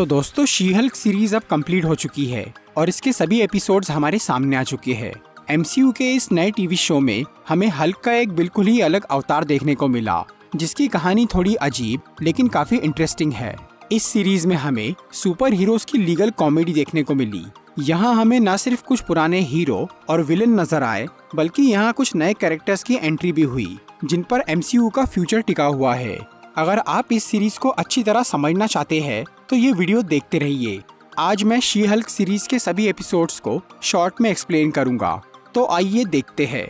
तो दोस्तों she Hulk series अब कंप्लीट हो चुकी है और इसके सभी एपिसोड्स हमारे सामने आ चुके हैं। एमसीयू के इस नए टीवी शो में हमें हल्क का एक बिल्कुल ही अलग अवतार देखने को मिला, जिसकी कहानी थोड़ी अजीब लेकिन काफी इंटरेस्टिंग है। इस सीरीज में हमें सुपर हीरोज की लीगल कॉमेडी देखने को मिली। यहाँ हमें न सिर्फ कुछ पुराने हीरो और विलन नजर आए, बल्कि यहाँ कुछ नए कैरेक्टर्स की एंट्री भी हुई, जिन पर एमसीयू का फ्यूचर टिका हुआ है। अगर आप इस सीरीज को अच्छी तरह समझना चाहते हैं तो ये वीडियो देखते रहिए। आज मैं शी हल्क सीरीज के सभी एपिसोड्स को शॉर्ट में एक्सप्लेन करूंगा, तो आइए देखते हैं।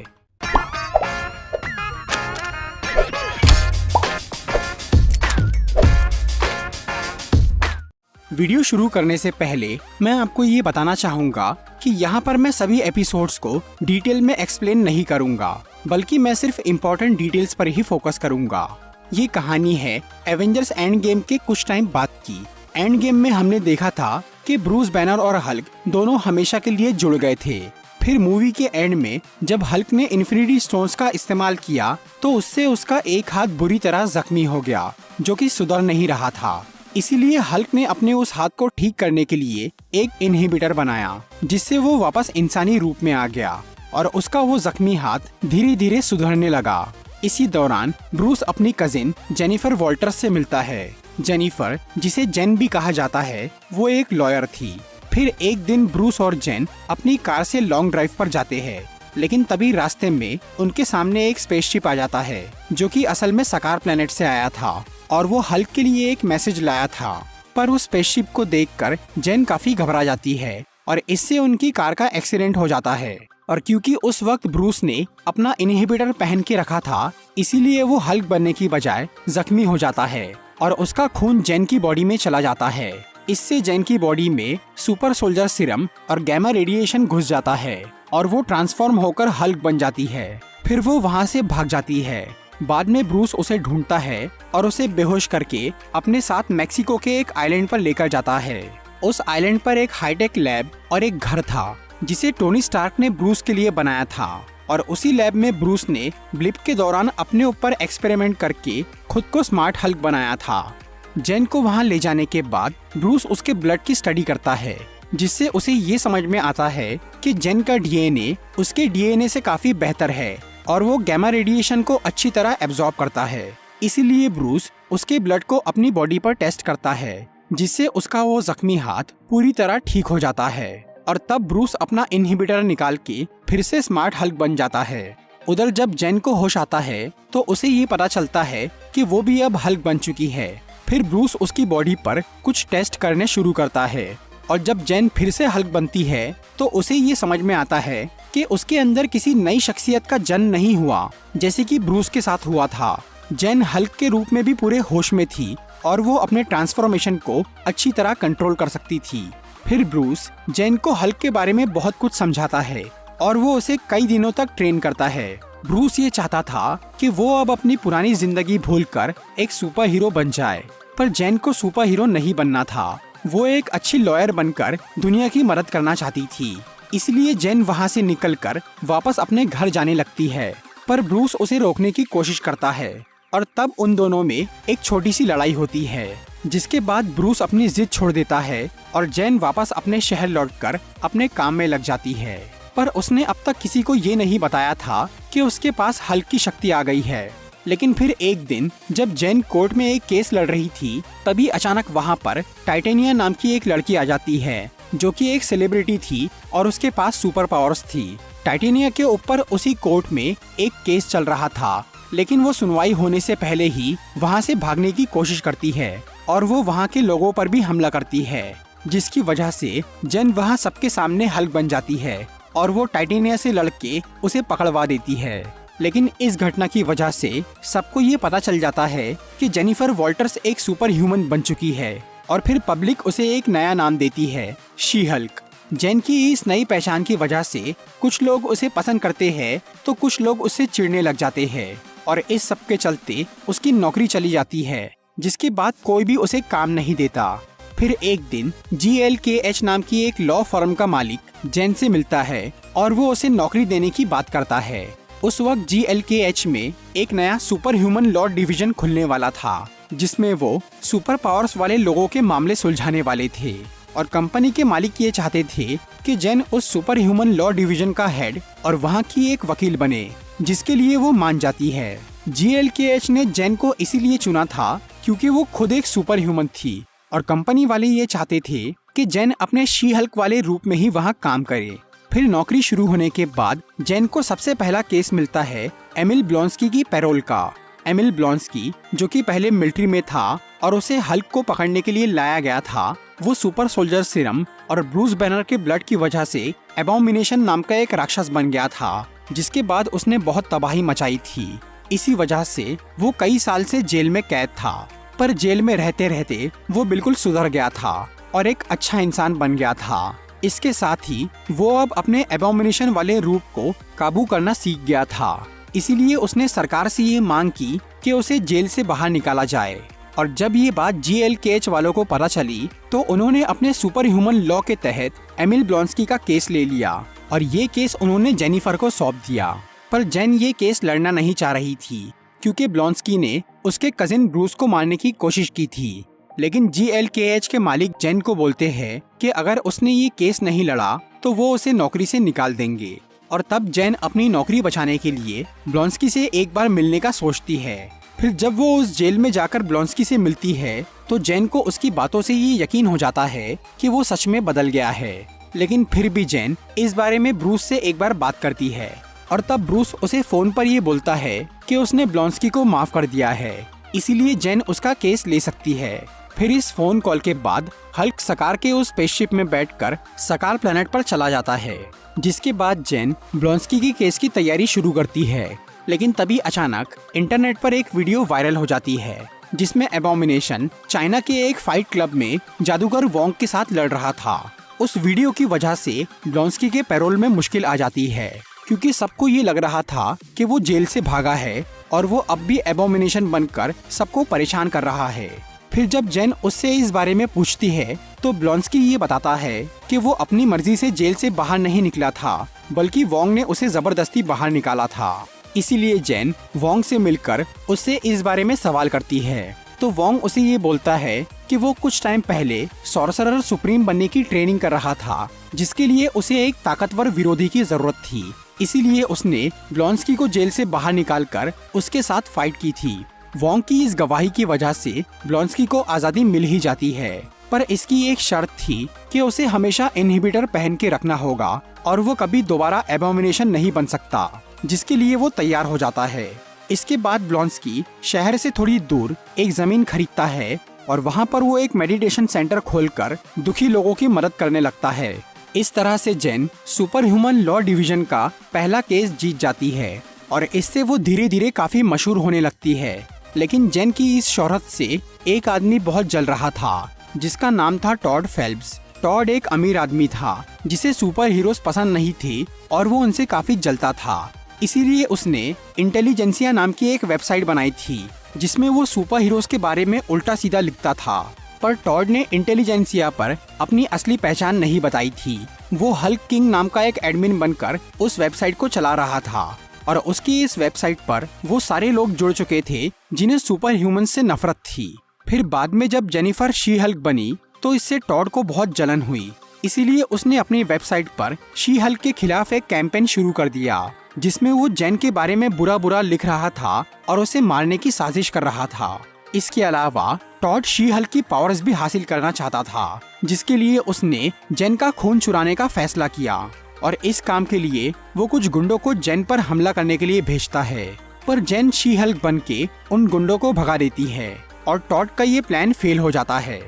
वीडियो शुरू करने से पहले मैं आपको ये बताना चाहूंगा कि यहाँ पर मैं सभी एपिसोड्स को डिटेल में एक्सप्लेन नहीं करूंगा, बल्कि मैं सिर्फ इम्पोर्टेंट डिटेल्स पर ही फोकस करूंगा। ये कहानी है एवेंजर्स एंड गेम के कुछ टाइम बाद की। एंड गेम में हमने देखा था कि ब्रूस बैनर और हल्क दोनों हमेशा के लिए जुड़ गए थे। फिर मूवी के एंड में जब हल्क ने इन्फिनिटी स्टोन्स का इस्तेमाल किया तो उससे उसका एक हाथ बुरी तरह जख्मी हो गया, जो कि सुधर नहीं रहा था। इसीलिए हल्क ने अपने उस हाथ को ठीक करने के लिए एक इनहिबिटर बनाया, जिससे वो वापस इंसानी रूप में आ गया और उसका वो जख्मी हाथ धीरे धीरे सुधरने लगा। इसी दौरान ब्रूस अपनी कजिन जेनिफर वॉल्टर्स से मिलता है। जेनिफर, जिसे जेन भी कहा जाता है, वो एक लॉयर थी। फिर एक दिन ब्रूस और जेन अपनी कार से लॉन्ग ड्राइव पर जाते हैं, लेकिन तभी रास्ते में उनके सामने एक स्पेसशिप आ जाता है, जो कि असल में सकार प्लेनेट से आया था और वो हल्क के लिए एक मैसेज लाया था। पर उस स्पेसशिप को देखकर जेन काफी घबरा जाती है और इससे उनकी कार का एक्सीडेंट हो जाता है। और क्योंकि उस वक्त ब्रूस ने अपना इनहिबिटर पहन के रखा था, इसीलिए वो हल्क बनने की बजाय जख्मी हो जाता है और उसका खून जेन की बॉडी में चला जाता है। इससे जेन की बॉडी में सुपर सोल्जर सीरम और गैमा रेडिएशन घुस जाता है और वो ट्रांसफॉर्म होकर हल्क बन जाती है। फिर वो वहाँ से भाग जाती है। बाद में ब्रूस उसे ढूंढता है और उसे बेहोश करके अपने साथ मैक्सिको के एक आइलैंड पर लेकर जाता है। उस आइलैंड पर एक हाईटेक लैब और एक घर था, जिसे टोनी स्टार्क ने ब्रूस के लिए बनाया था। और उसी लैब में ब्रूस ने ब्लिप के दौरान अपने ऊपर एक्सपेरिमेंट करके खुद को स्मार्ट हल्क बनाया था। जेन को वहां ले जाने के बाद ब्रूस उसके ब्लड की स्टडी करता है, जिससे उसे ये समझ में आता है कि जेन का डीएनए उसके डीएनए से काफी बेहतर है और वो गैमा रेडिएशन को अच्छी तरह एब्जॉर्ब करता है। इसीलिए ब्रूस उसके ब्लड को अपनी बॉडी पर टेस्ट करता है, जिससे उसका वो जख्मी हाथ पूरी तरह ठीक हो जाता है। और तब ब्रूस अपना इनहिबिटर निकाल के फिर से स्मार्ट हल्क बन जाता है। उधर जब जेन को होश आता है तो उसे ये पता चलता है कि वो भी अब हल्क बन चुकी है। फिर ब्रूस उसकी बॉडी पर कुछ टेस्ट करने शुरू करता है और जब जेन फिर से हल्क बनती है तो उसे ये समझ में आता है कि उसके अंदर किसी नई शख्सियत का जन्म नहीं हुआ, जैसे कि ब्रूस के साथ हुआ था। जेन हल्क के रूप में भी पूरे होश में थी और वो अपने ट्रांसफॉर्मेशन को अच्छी तरह कंट्रोल कर सकती थी। फिर ब्रूस जेन को हल्क के बारे में बहुत कुछ समझाता है और वो उसे कई दिनों तक ट्रेन करता है। ब्रूस ये चाहता था कि वो अब अपनी पुरानी जिंदगी भूलकर एक सुपर हीरो बन जाए, पर जेन को सुपर हीरो नहीं बनना था। वो एक अच्छी लॉयर बनकर दुनिया की मदद करना चाहती थी। इसलिए जेन वहाँ से निकलकर वापस अपने घर जाने लगती है, पर ब्रूस उसे रोकने की कोशिश करता है और तब उन दोनों में एक छोटी सी लड़ाई होती है, जिसके बाद ब्रूस अपनी जिद छोड़ देता है और जेन वापस अपने शहर लौटकर अपने काम में लग जाती है। पर उसने अब तक किसी को ये नहीं बताया था कि उसके पास हल्क की शक्ति आ गई है। लेकिन फिर एक दिन जब जेन कोर्ट में एक केस लड़ रही थी, तभी अचानक वहाँ पर टाइटेनिया नाम की एक लड़की आ जाती है, जो कि एक सेलिब्रिटी थी और उसके पास सुपर पावर्स थी। टाइटेनिया के ऊपर उसी कोर्ट में एक केस चल रहा था, लेकिन वो सुनवाई होने से पहले ही वहाँ से भागने की कोशिश करती है और वो वहाँ के लोगों पर भी हमला करती है, जिसकी वजह से जेन वहाँ सबके सामने हल्क बन जाती है और वो टाइटेनिया से लड़के उसे पकड़वा देती है। लेकिन इस घटना की वजह से सबको ये पता चल जाता है कि जेनिफर वॉल्टर्स एक सुपर ह्यूमन बन चुकी है और फिर पब्लिक उसे एक नया नाम देती है, शी हल्क। जेन की इस नई पहचान की वजह से कुछ लोग उसे पसंद करते हैं तो कुछ लोग उससे चिढ़ने लग जाते हैं और इस सब के चलते उसकी नौकरी चली जाती है, जिसके बाद कोई भी उसे काम नहीं देता। फिर एक दिन GLKH नाम की एक लॉ फर्म का मालिक जेन से मिलता है और वो उसे नौकरी देने की बात करता है। उस वक्त GLKH में एक नया सुपर ह्यूमन लॉ डिवीजन खुलने वाला था जिसमें वो सुपर पावर्स वाले लोगों के मामले सुलझाने वाले थे। और कंपनी के मालिक ये चाहते थे कि जेन उस सुपर ह्यूमन लॉ डिवीजन का हेड और वहाँ की एक वकील बने, जिसके लिए वो मान जाती है। GLKH ने जेन को इसीलिए चुना था क्योंकि वो खुद एक सुपर ह्यूमन थी और कंपनी वाले ये चाहते थे कि जेन अपने शी हल्क वाले रूप में ही वहाँ काम करे। फिर नौकरी शुरू होने के बाद जेन को सबसे पहला केस मिलता है एमिल ब्लॉन्स्की की पैरोल का। एमिल ब्लॉन्स्की, जो कि पहले मिलिट्री में था और उसे हल्क को पकड़ने के लिए लाया गया था, वो सुपर सोल्जर सीरम और ब्रूस बैनर के ब्लड की वजह से एबोमिनेशन नाम का एक राक्षस बन गया था, जिसके बाद उसने बहुत तबाही मचाई थी। इसी वजह से वो कई साल से जेल में कैद था, पर जेल में रहते रहते वो बिल्कुल सुधर गया था और एक अच्छा इंसान बन गया था। इसके साथ ही वो अब अपने एबोमिनेशन वाले रूप को काबू करना सीख गया था। इसीलिए उसने सरकार से ये मांग की कि उसे जेल से बाहर निकाला जाए। और जब ये बात GLKH वालों को पता चली तो उन्होंने अपने सुपर ह्यूमन लॉ के तहत एमिल ब्लॉन्स्की का केस ले लिया और ये केस उन्होंने जेनिफर को सौंप दिया। पर जेन ये केस लड़ना नहीं चाह रही थी क्योंकि ब्लॉन्स्की ने उसके कजिन ब्रूस को मारने की कोशिश की थी। लेकिन GLKH के मालिक जेन को बोलते हैं कि अगर उसने ये केस नहीं लड़ा तो वो उसे नौकरी से निकाल देंगे। और तब जेन अपनी नौकरी बचाने के लिए ब्लॉन्स्की से एक बार मिलने का सोचती है। फिर जब वो उस जेल में जाकर ब्लॉन्स्की से मिलती है तो जेन को उसकी बातों से ये यकीन हो जाता है कि वो सच में बदल गया है। लेकिन फिर भी जेन इस बारे में ब्रूस से एक बार बात करती है और तब ब्रूस उसे फोन पर ये बोलता है कि उसने ब्लॉन्स्की को माफ कर दिया है, इसीलिए जेन उसका केस ले सकती है। फिर इस फोन कॉल के बाद हल्क सकार के उस स्पेसशिप में बैठकर सकार प्लेनेट पर चला जाता है, जिसके बाद जेन ब्लॉन्स्की की केस की तैयारी शुरू करती है। लेकिन तभी अचानक इंटरनेट पर एक वीडियो वायरल हो जाती है जिसमें एबोमिनेशन चाइना के एक फाइट क्लब में जादूगर वोंग के साथ लड़ रहा था। उस वीडियो की वजह से ब्लॉन्स्की के पैरोल में मुश्किल आ जाती है क्योंकि सबको ये लग रहा था कि वो जेल से भागा है और वो अब भी एबोमिनेशन बनकर सबको परेशान कर रहा है। फिर जब जेन उससे इस बारे में पूछती है तो ब्लॉन्स्की ये बताता है कि वो अपनी मर्जी से जेल से बाहर नहीं निकला था, बल्कि वोंग ने उसे जबरदस्ती बाहर निकाला था। इसीलिए जेन वोंग से मिलकर उससे इस बारे में सवाल करती है तो वोंग उसे ये बोलता है कि वो कुछ टाइम पहले सॉर्सरर सुप्रीम बनने की ट्रेनिंग कर रहा था, जिसके लिए उसे एक ताकतवर विरोधी की जरूरत थी। इसीलिए उसने ब्लॉन्स्की को जेल से बाहर निकालकर उसके साथ फाइट की थी। वोंग की इस गवाही की वजह से ब्लॉन्स्की को आजादी मिल ही जाती है, पर इसकी एक शर्त थी कि उसे हमेशा इनहिबिटर पहन के रखना होगा और वो कभी दोबारा एबोमिनेशन नहीं बन सकता, जिसके लिए वो तैयार हो जाता है। इसके बाद ब्लॉन्स्की शहर से थोड़ी दूर एक जमीन खरीदता है और वहाँ पर वो एक मेडिटेशन सेंटर खोलकर दुखी लोगों की मदद करने लगता है। इस तरह से जेन सुपर ह्यूमन लॉ डिवीजन का पहला केस जीत जाती है और इससे वो धीरे धीरे काफी मशहूर होने लगती है। लेकिन जेन की इस शोहरत से एक आदमी बहुत जल रहा था, जिसका नाम था टॉड फेल्प्स। टॉड एक अमीर आदमी था जिसे सुपर हीरोज पसंद नहीं थे और वो उनसे काफी जलता था। इसीलिए उसने इंटेलिजेंसिया नाम की एक वेबसाइट बनाई थी जिसमें वो सुपर हीरोज के बारे में उल्टा सीधा लिखता था। पर टॉड ने इंटेलिजेंसिया पर अपनी असली पहचान नहीं बताई थी। वो हल्क किंग नाम का एक एडमिन बनकर उस वेबसाइट को चला रहा था और उसकी इस वेबसाइट पर वो सारे लोग जुड़ चुके थे जिन्हें सुपर ह्यूमन से नफरत थी। फिर बाद में जब जेनिफर शी हल्क बनी तो इससे टॉड को बहुत जलन हुई, इसीलिए उसने अपनी वेबसाइट पर शी हल्क के खिलाफ एक कैंपेन शुरू कर दिया जिसमें वो जेन के बारे में बुरा बुरा लिख रहा था और उसे मारने की साजिश कर रहा था। इसके अलावा टॉड शी हल्क की पावर्स भी हासिल करना चाहता था, जिसके लिए उसने जेन का खून चुराने का फैसला किया और इस काम के लिए वो कुछ गुंडों को जेन पर हमला करने के लिए भेजता है। पर जेन शी हल्क बन के उन गुंडों को भगा देती है और टॉड का ये प्लान फेल हो जाता है।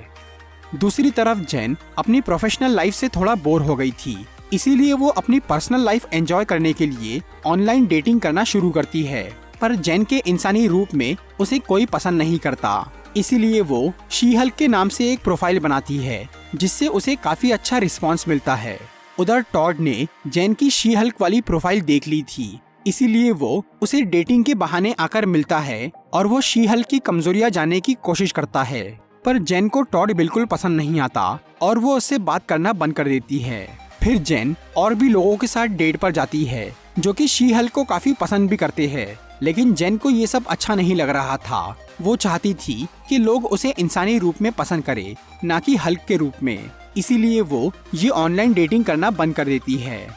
दूसरी तरफ जेन अपनी प्रोफेशनल लाइफ से थोड़ा बोर हो गई थी, इसीलिए वो अपनी पर्सनल लाइफ एंजॉय करने के लिए ऑनलाइन डेटिंग करना शुरू करती है। पर जेन के इंसानी रूप में उसे कोई पसंद नहीं करता, इसीलिए वो शी हल्क के नाम से एक प्रोफाइल बनाती है जिससे उसे काफी अच्छा रिस्पॉन्स मिलता है। उधर टॉड ने जेन की शी हल्क वाली प्रोफाइल देख ली थी, इसीलिए वो उसे डेटिंग के बहाने आकर मिलता है और वो शी हल्क की कमजोरियां जानने की कोशिश करता है। पर जेन को टॉड बिल्कुल पसंद नहीं आता और वो उससे बात करना बंद कर देती है। फिर जेन और भी लोगों के साथ डेट पर जाती है जो कि शी हल्क को काफी पसंद भी करते हैं, लेकिन जेन को ये सब अच्छा नहीं लग रहा था वो चाहती थी कि लोग उसे इंसानी रूप में पसंद करें, ना कि हल्क के रूप में। इसीलिए वो ये ऑनलाइन डेटिंग करना बंद कर देती है।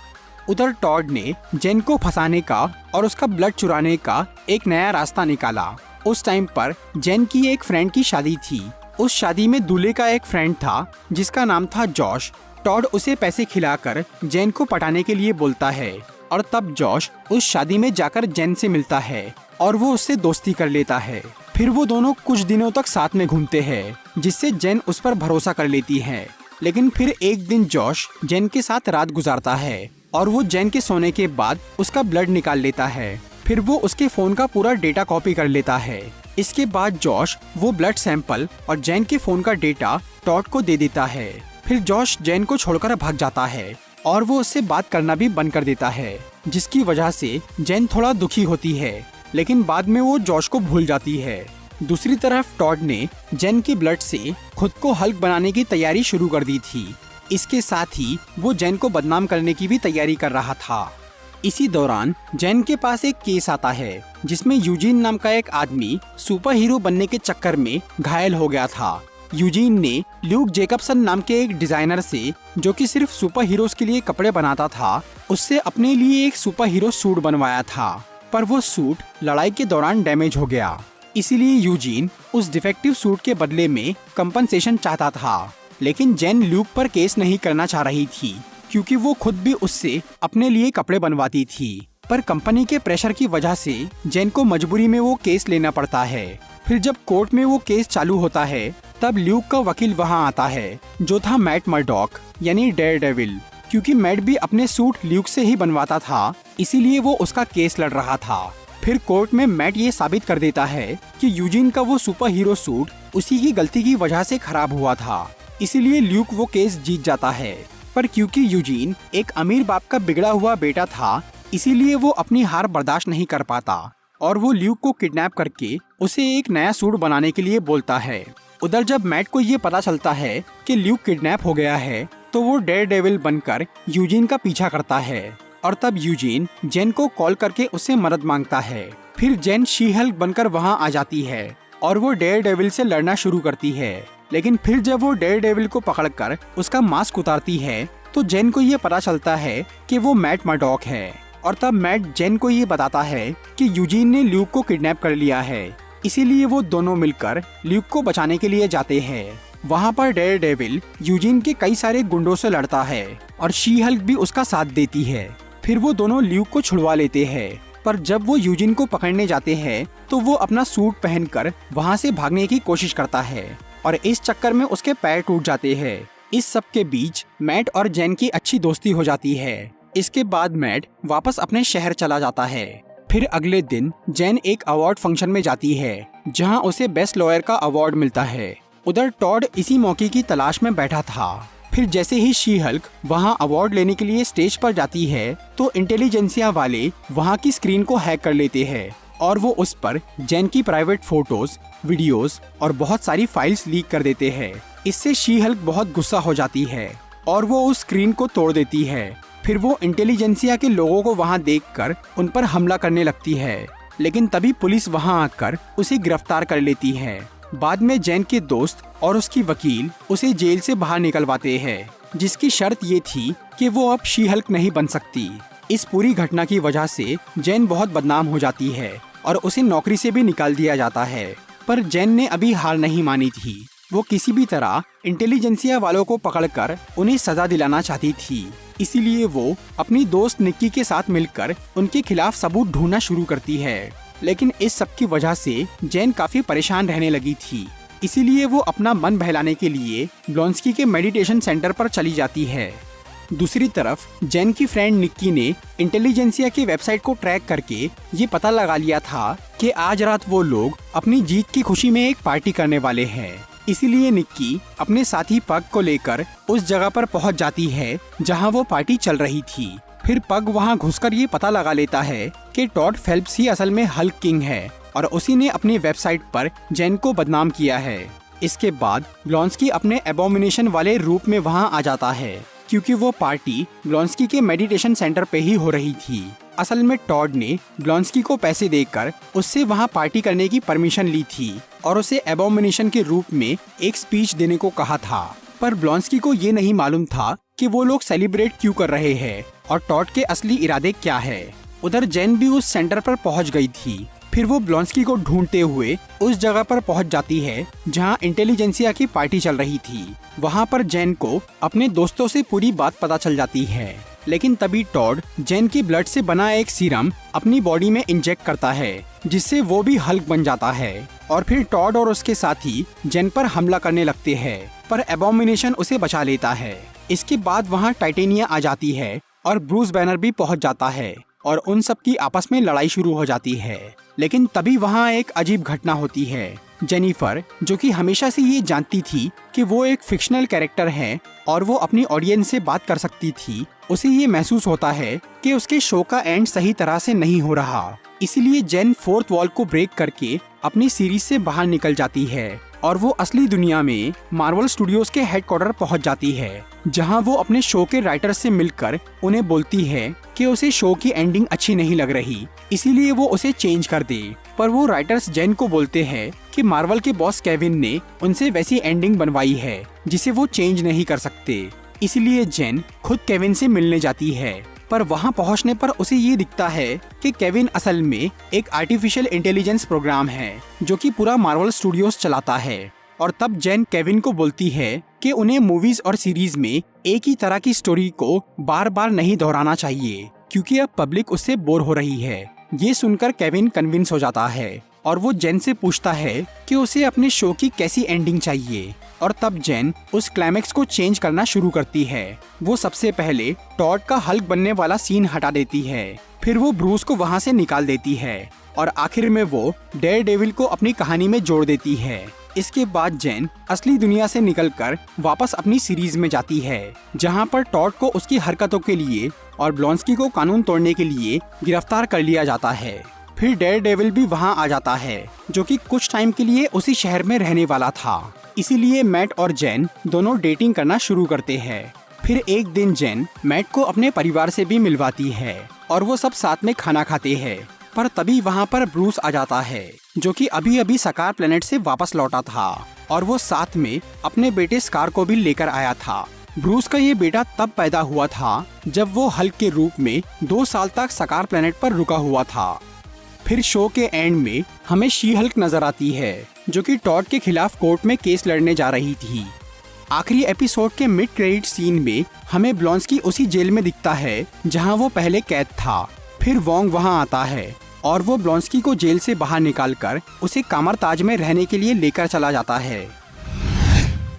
उधर टॉड ने जेन को फंसाने का और उसका ब्लड चुराने का एक नया रास्ता निकाला। उस टाइम पर जेन की एक फ्रेंड की शादी थी। उस शादी में दूल्हे का एक फ्रेंड था जिसका नाम था जॉश। टॉड उसे पैसे खिलाकर जेन को पटाने के लिए बोलता है और तब जॉश उस शादी में जाकर जेन से मिलता है और वो उससे दोस्ती कर लेता है। फिर वो दोनों कुछ दिनों तक साथ में घूमते हैं, जिससे जेन उस पर भरोसा कर लेती है। लेकिन फिर एक दिन जॉश जेन के साथ रात गुजारता है और वो जेन के सोने के बाद उसका ब्लड निकाल लेता है। फिर वो उसके फोन का पूरा डेटा कॉपी कर लेता है। इसके बाद जॉश वो ब्लड सैंपल और जेन के फोन का डेटा टॉड को दे देता है। फिर जॉश जेन को छोड़कर भाग जाता है और वो उससे बात करना भी बंद कर देता है, जिसकी वजह से जेन थोड़ा दुखी होती है, लेकिन बाद में वो जॉश को भूल जाती है। दूसरी तरफ टॉड ने जेन के ब्लड से खुद को हल्क बनाने की तैयारी शुरू कर दी थी। इसके साथ ही वो जेन को बदनाम करने की भी तैयारी कर रहा था। इसी दौरान जेन के पास एक केस आता है जिसमें यूजीन नाम का एक आदमी सुपर हीरो बनने के चक्कर में घायल हो गया था। यूजीन ने ल्यूक जेकबसन नाम के एक डिजाइनर से, जो कि सिर्फ सुपर हीरोज के लिए कपड़े बनाता था, उससे अपने लिए एक सुपर हीरो सूट बनवाया था। पर वो सूट लड़ाई के दौरान डैमेज हो गया। इसीलिए यूजीन उस डिफेक्टिव सूट के बदले में कंपनसेशन चाहता था। लेकिन जेन ल्यूक पर केस नहीं करना चाह रही थी, क्योंकि वो खुद भी उससे अपने लिए कपड़े बनवाती थी। पर कंपनी के प्रेशर की वजह से जेन को मजबूरी में वो केस लेना पड़ता है। फिर जब कोर्ट में वो केस चालू होता है, तब ल्यूक का वकील वहाँ आता है, जो था मैट मर्डॉक यानी डेयरडेविल। क्योंकि मैट भी अपने सूट ल्यूक से ही बनवाता था, इसीलिए वो उसका केस लड़ रहा था। फिर कोर्ट में मैट ये साबित कर देता है कि यूजीन का वो सुपर हीरो सूट उसी की गलती की वजह से खराब हुआ था। इसीलिए ल्यूक वो केस जीत जाता है। पर क्योंकि यूजीन एक अमीर बाप का बिगड़ा हुआ बेटा था, इसीलिए वो अपनी हार बर्दाश्त नहीं कर पाता और वो ल्यूक को किडनैप करके उसे एक नया सूट बनाने के लिए बोलता है। उधर जब मैट को ये पता चलता है कि ल्यूक किडनैप हो गया है, तो वो डेयरडेविल बनकर यूजीन का पीछा करता है और तब यूजीन जेन को कॉल करके उससे मदद मांगता है। फिर जेन शी हल्क बनकर वहाँ आ जाती है और वो डेयरडेविल से लड़ना शुरू करती है। लेकिन फिर जब वो डेयरडेविल को पकड़कर उसका मास्क उतारती है, तो जेन को ये पता चलता है कि वो मैट मर्डॉक है। और तब मैट जेन को ये बताता है कि यूजीन ने ल्यूक को किडनैप कर लिया है। इसीलिए वो दोनों मिलकर ल्यूक को बचाने के लिए जाते हैं। वहाँ पर डेयरडेविल यूजीन के कई सारे गुंडों से लड़ता है और शी हल्क भी उसका साथ देती है। फिर वो दोनों ल्यूक को छुड़वा लेते हैं। पर जब वो यूजीन को पकड़ने जाते हैं, तो वो अपना सूट पहनकर वहाँ से भागने की कोशिश करता है और इस चक्कर में उसके पैर टूट जाते हैं। इस सब के बीच मैट और जेन की अच्छी दोस्ती हो जाती है। इसके बाद मैट वापस अपने शहर चला जाता है। फिर अगले दिन जेन एक अवार्ड फंक्शन में जाती है, जहां उसे बेस्ट लॉयर का अवार्ड मिलता है। उधर टॉड इसी मौके की तलाश में बैठा था। फिर जैसे ही शी हल्क वहां अवार्ड लेने के लिए स्टेज पर जाती है, तो इंटेलिजेंसिया वाले वहां की स्क्रीन को हैक कर लेते हैं और वो उस पर जेन की प्राइवेट फोटोज, वीडियोस और बहुत सारी फाइल्स लीक कर देते हैं। इससे शी हल्क बहुत गुस्सा हो जाती है और वो उस स्क्रीन को तोड़ देती है। फिर वो इंटेलिजेंसिया के लोगों को वहां देखकर उन पर हमला करने लगती है, लेकिन तभी पुलिस वहां आकर उसे गिरफ्तार कर लेती है। बाद में जेन के दोस्त और उसकी वकील उसे जेल से बाहर निकलवाते हैं, जिसकी शर्त ये थी कि वो अब शी हल्क नहीं बन सकती। इस पूरी घटना की वजह से जेन बहुत बदनाम हो जाती है और उसे नौकरी से भी निकाल दिया जाता है। पर जेन ने अभी हार नहीं मानी थी। वो किसी भी तरह इंटेलिजेंसिया वालों को पकड़कर उन्हें सजा दिलाना चाहती थी। इसीलिए वो अपनी दोस्त निक्की के साथ मिलकर उनके खिलाफ सबूत ढूंढना शुरू करती है। लेकिन इस सब की वजह से जेन काफी परेशान रहने लगी थी। इसीलिए वो अपना मन बहलाने के लिए ब्लॉन्स्की के मेडिटेशन सेंटर पर चली जाती है। दूसरी तरफ जेन की फ्रेंड निक्की ने इंटेलिजेंसिया की वेबसाइट को ट्रैक करके ये पता लगा लिया था कि आज रात वो लोग अपनी जीत की खुशी में एक पार्टी करने वाले हैं। इसीलिए निक्की अपने साथी पग को लेकर उस जगह पर पहुंच जाती है जहां वो पार्टी चल रही थी। फिर पग वहां घुसकर ये पता लगा लेता है कि टॉड फेल्प्स ही असल में हल्क किंग है और उसी ने अपनी वेबसाइट पर जेन को बदनाम किया है। इसके बाद ब्लॉन्स्की अपने एबोमिनेशन वाले रूप में वहां आ जाता है, क्योंकि वो पार्टी ब्लॉन्स्की के मेडिटेशन सेंटर पे ही हो रही थी। असल में टॉड ने ब्लॉन्स्की को पैसे देकर उससे वहाँ पार्टी करने की परमिशन ली थी और उसे एबॉमिनेशन के रूप में एक स्पीच देने को कहा था। पर ब्लॉन्स्की को ये नहीं मालूम था कि वो लोग सेलिब्रेट क्यों कर रहे हैं और टॉड के असली इरादे क्या है। उधर जेन भी उस सेंटर पर पहुंच गई थी। फिर वो ब्लॉन्स्की को ढूंढते हुए उस जगह पर पहुंच जाती है जहां इंटेलिजेंसिया की पार्टी चल रही थी। वहां पर जेन को अपने दोस्तों से पूरी बात पता चल जाती है, लेकिन तभी टॉड जेन की ब्लड से बना एक सीरम अपनी बॉडी में इंजेक्ट करता है, जिससे वो भी हल्क बन जाता है और फिर टॉड और उसके साथी जेन पर हमला करने लगते हैं, पर एबॉमिनेशन उसे बचा लेता है। इसके बाद वहाँ टाइटेनिया आ जाती है और ब्रूस बैनर भी पहुँच जाता है और उन सब की आपस में लड़ाई शुरू हो जाती है। लेकिन तभी वहाँ एक अजीब घटना होती है। जेनिफर, जो कि हमेशा से ये जानती थी कि वो एक फिक्शनल कैरेक्टर है और वो अपनी ऑडियंस से बात कर सकती थी, उसे ये महसूस होता है कि उसके शो का एंड सही तरह से नहीं हो रहा। इसीलिए जेन फोर्थ वॉल को ब्रेक करके अपनी सीरीज से बाहर निकल जाती है और वो असली दुनिया में मार्वल स्टूडियोज के हेडक्वार्टर पहुंच जाती है, जहां वो अपने शो के राइटर्स से मिलकर उन्हें बोलती है कि उसे शो की एंडिंग अच्छी नहीं लग रही, इसीलिए वो उसे चेंज कर दे। पर वो राइटर्स जेन को बोलते हैं कि मार्वल के बॉस केविन ने उनसे वैसी एंडिंग बनवाई है जिसे वो चेंज नहीं कर सकते। इसीलिए जेन खुद केविन से मिलने जाती है, पर वहां पहुंचने पर उसे ये दिखता है कि केविन असल में एक आर्टिफिशियल इंटेलिजेंस प्रोग्राम है जो कि पूरा मार्वल स्टूडियोज चलाता है। और तब जेन केविन को बोलती है कि उन्हें मूवीज और सीरीज में एक ही तरह की स्टोरी को बार बार नहीं दोहराना चाहिए, क्योंकि अब पब्लिक उससे बोर हो रही है। ये सुनकर केविन कन्विंस हो जाता है और वो जेन से पूछता है कि उसे अपने शो की कैसी एंडिंग चाहिए। और तब जेन उस क्लाइमेक्स को चेंज करना शुरू करती है। वो सबसे पहले टॉड का हल्क बनने वाला सीन हटा देती है, फिर वो ब्रूस को वहाँ से निकाल देती है और आखिर में वो डेयरडेविल को अपनी कहानी में जोड़ देती है। इसके बाद जेन असली दुनिया से निकलकर वापस अपनी सीरीज में जाती है, जहाँ पर टॉड को उसकी हरकतों के लिए और ब्लॉन्स्की को कानून तोड़ने के लिए गिरफ्तार कर लिया जाता है। फिर डेयरडेविल भी वहाँ आ जाता है, जो कि कुछ टाइम के लिए उसी शहर में रहने वाला था। इसीलिए मैट और जेन दोनों डेटिंग करना शुरू करते हैं। फिर एक दिन जेन मैट को अपने परिवार से भी मिलवाती है और वो सब साथ में खाना खाते हैं। पर तभी वहाँ पर ब्रूस आ जाता है, जो कि अभी अभी सकार प्लेनेट से वापस लौटा था और वो साथ में अपने बेटे स्कार को भी लेकर आया था। ब्रूस का ये बेटा तब पैदा हुआ था जब वो हल्क के रूप में 2 साल तक सकार प्लेनेट पर रुका हुआ था। फिर शो के एंड में हमें शी हल्क नजर आती है, जो कि टॉड के खिलाफ कोर्ट में केस लड़ने जा रही थी। आखिरी एपिसोड के मिड क्रेडिट सीन में हमें ब्लॉन्स्की उसी जेल में दिखता है जहां वो पहले कैद था। फिर वोंग वहां आता है और वो ब्लॉन्स्की को जेल से बाहर निकालकर उसे कामरताज में रहने के लिए लेकर चला जाता है।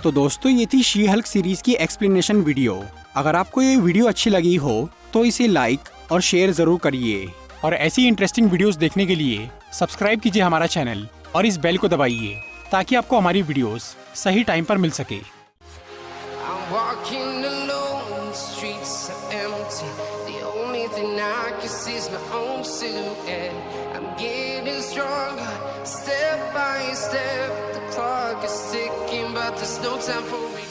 तो दोस्तों, ये थी शी हल्क सीरीज की एक्सप्लेनेशन वीडियो। अगर आपको ये वीडियो अच्छी लगी हो तो इसे लाइक और शेयर जरूर करिए और ऐसी इंटरेस्टिंग वीडियोस देखने के लिए सब्सक्राइब कीजिए हमारा चैनल और इस बेल को दबाइए ताकि आपको हमारी वीडियोस सही टाइम पर मिल सके। I'm walking alone, the streets are empty. The only thing I can see is my own silhouette. I'm getting stronger, step by step. The clock is ticking, but there's no time for me.